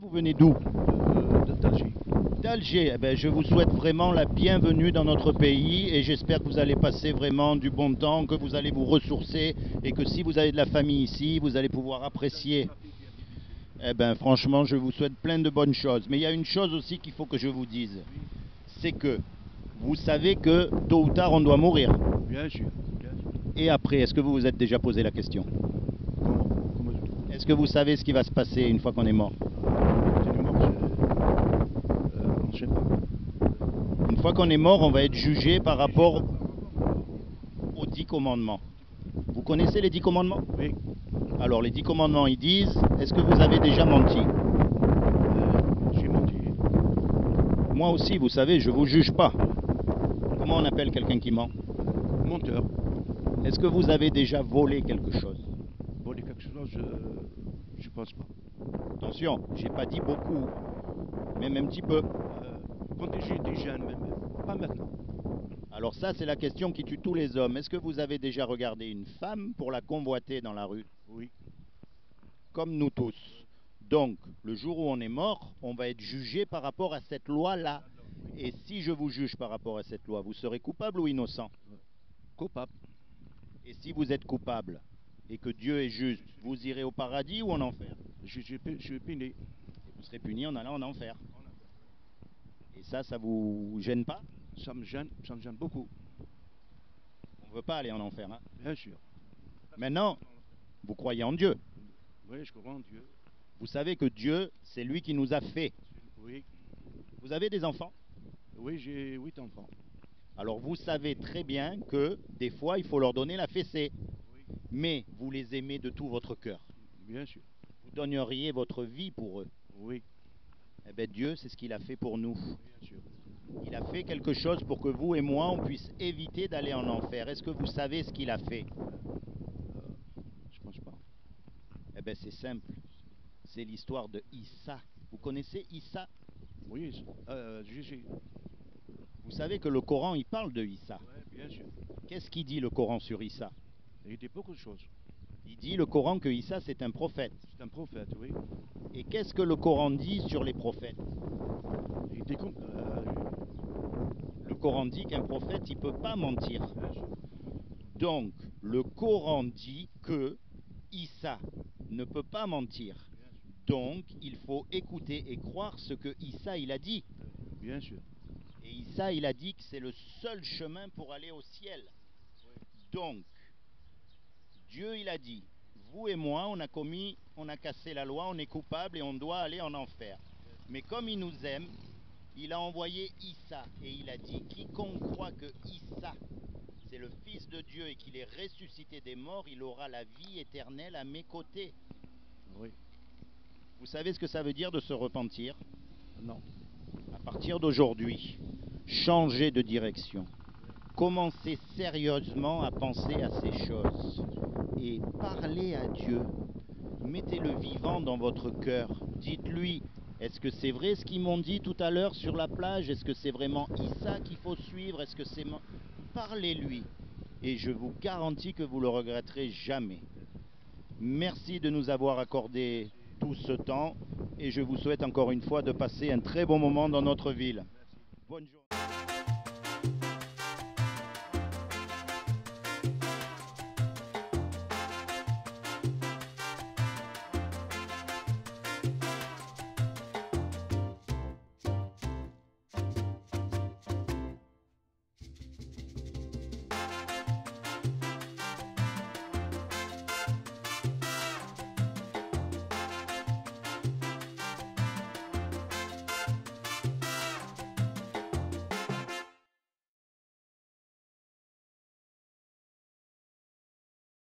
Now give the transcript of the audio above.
Vous venez d'où? d'Alger. D'Alger. Eh ben, je vous souhaite vraiment la bienvenue dans notre pays et j'espère que vous allez passer vraiment du bon temps, que vous allez vous ressourcer et que si vous avez de la famille ici, vous allez pouvoir apprécier. Eh ben, franchement, je vous souhaite plein de bonnes choses. Mais il y a une chose aussi qu'il faut que je vous dise, c'est que vous savez que tôt ou tard, on doit mourir. Bien sûr. Et après, est-ce que vous vous êtes déjà posé la question? Comment Est-ce que vous savez ce qui va se passer une fois qu'on est mort? on ne sait pas. Une fois qu'on est mort, on va être jugé par rapport aux 10 commandements. Vous connaissez les 10 commandements? Oui. Alors les 10 commandements, ils disent, est-ce que vous avez déjà menti? J'ai menti. Moi aussi, vous savez, je ne vous juge pas. Comment on appelle quelqu'un qui ment? Menteur. Est-ce que vous avez déjà volé quelque chose? Voler quelque chose, je pense pas. Attention, j'ai pas dit beaucoup, mais même un petit peu. Quand j'étais jeune, même pas maintenant. Alors ça, c'est la question qui tue tous les hommes. Est-ce que vous avez déjà regardé une femme pour la convoiter dans la rue? Oui. Comme nous tous. Donc, le jour où on est mort, on va être jugé par rapport à cette loi-là. Et si je vous juge par rapport à cette loi, vous serez coupable ou innocent? Coupable. Et si vous êtes coupable et que Dieu est juste, vous irez au paradis ou en enfer? Je suis puni. Et vous serez puni en allant en enfer. Et ça vous gêne pas? Ça me gêne beaucoup. On ne veut pas aller en enfer, hein? Bien sûr. Maintenant, vous croyez en Dieu. Oui, je crois en Dieu. Vous savez que Dieu, c'est lui qui nous a fait. Oui. Vous avez des enfants? Oui, j'ai 8 enfants. Alors vous savez très bien que des fois, il faut leur donner la fessée. Oui. Mais vous les aimez de tout votre cœur. Bien sûr. Vous donneriez votre vie pour eux. Oui. Eh bien Dieu, c'est ce qu'il a fait pour nous. Bien sûr. Il a fait quelque chose pour que vous et moi, on puisse éviter d'aller en enfer. Est-ce que vous savez ce qu'il a fait? Je pense pas. Eh bien c'est simple. C'est l'histoire de Issa. Vous connaissez Issa? Oui, Jésus. Vous savez que le Coran, il parle de Issa. Oui, bien sûr. Qu'est-ce qu'il dit le Coran sur Issa? Il dit beaucoup de choses. Il dit le Coran que Issa c'est un prophète. C'est un prophète, oui. Et qu'est-ce que le Coran dit sur les prophètes? Il dit comme... Le Coran dit qu'un prophète, il ne peut pas mentir. bien sûr. Donc, le Coran dit que Issa ne peut pas mentir. Donc, il faut écouter et croire ce que Issa il a dit. Bien sûr. Et Issa il a dit que c'est le seul chemin pour aller au ciel. Donc, Dieu il a dit, vous et moi, on a cassé la loi, on est coupable et on doit aller en enfer. Mais comme il nous aime, il a envoyé Issa et il a dit, quiconque croit que Issa c'est le Fils de Dieu et qu'il est ressuscité des morts, il aura la vie éternelle à mes côtés. Oui. Vous savez ce que ça veut dire de se repentir? Non. À partir d'aujourd'hui, changez de direction. Commencez sérieusement à penser à ces choses et parlez à Dieu. Mettez le vivant dans votre cœur. Dites-lui, est-ce que c'est vrai ce qu'ils m'ont dit tout à l'heure sur la plage? Est-ce que c'est vraiment Issa qu'il faut suivre? Est-ce que c'est... Parlez-lui et je vous garantis que vous le regretterez jamais. Merci de nous avoir accordé tout ce temps et je vous souhaite encore une fois de passer un très bon moment dans notre ville. Bonne journée.